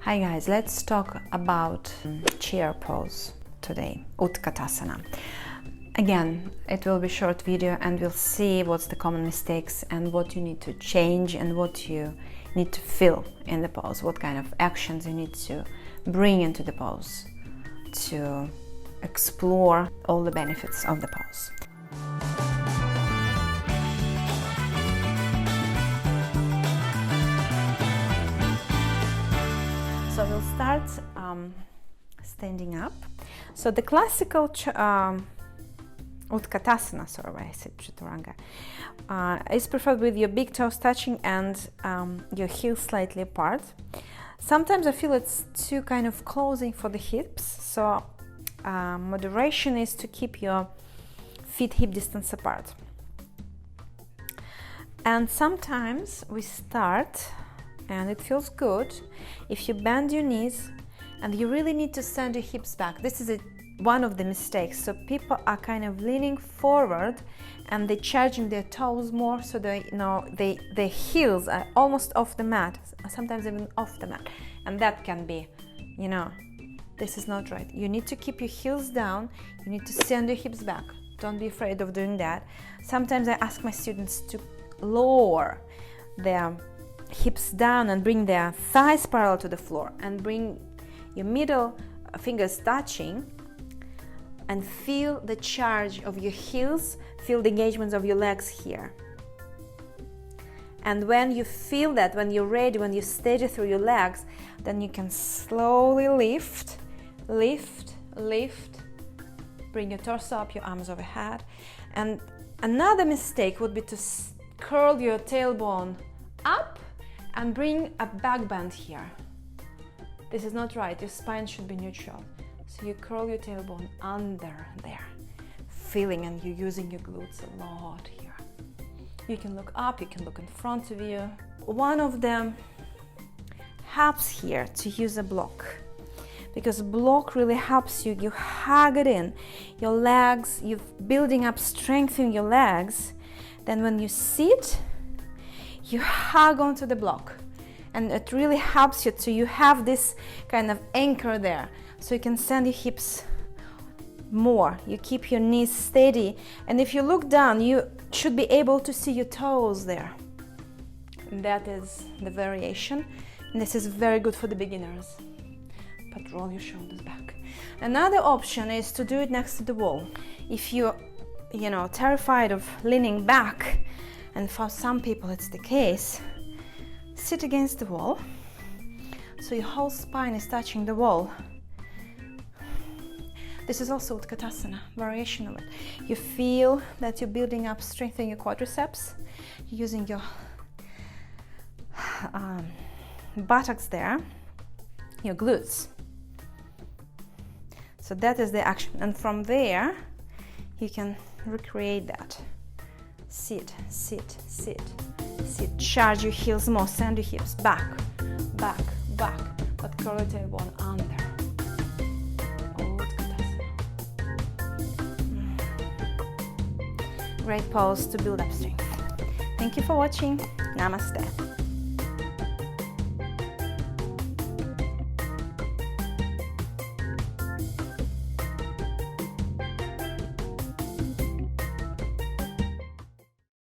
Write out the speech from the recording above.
Hi guys, let's talk about chair pose today, Utkatasana. Again, it will be a short video and we'll see what's the common mistakes and what you need to change and what you need to feel in the pose, what kind of actions you need to bring into the pose to explore all the benefits of the pose. So we'll start standing up. So the classical Utkatasana, sorry, I said Chaturanga, is preferred with your big toes touching and your heels slightly apart. Sometimes I feel it's too kind of closing for the hips, so moderation is to keep your feet hip distance apart. And sometimes we start and it feels good if you bend your knees and you really need to send your hips back. This is one of the mistakes. So people are kind of leaning forward and they're charging their toes more, so their heels are almost off the mat, sometimes even off the mat, and that can be, this is not right. You need to keep your heels down, you need to send your hips back. Don't be afraid of doing that. Sometimes I ask my students to lower their hips down and bring their thighs parallel to the floor and bring your middle fingers touching and feel the charge of your heels, feel the engagements of your legs here. And when you feel that, when you're ready, when you're steady through your legs, then you can slowly lift, bring your torso up, your arms overhead. And another mistake would be to curl your tailbone up and bring a back bend here. This is not right, your spine should be neutral. So you curl your tailbone under there, feeling, and you're using your glutes a lot here. You can look up, you can look in front of you. One of them helps here to use a block, because block really helps you. You hug it in, your legs, you're building up strength in your legs. Then when you sit, you hug onto the block, and it really helps you to you have this kind of anchor there, so you can send your hips more. You keep your knees steady, and if you look down, you should be able to see your toes there. And that is the variation, and this is very good for the beginners. But roll your shoulders back. Another option is to do it next to the wall. If you're terrified of leaning back, and for some people it's the case, sit against the wall, so your whole spine is touching the wall. This is also Utkatasana, variation of it. You feel that you're building up strength in your quadriceps, you're using your buttocks there, your glutes. So that is the action, and from there you can recreate that. Sit, sit, sit, sit. Charge your heels more, send your hips back, back, back, but curl your tailbone under. Great pose to build up strength. Thank you for watching. Namaste.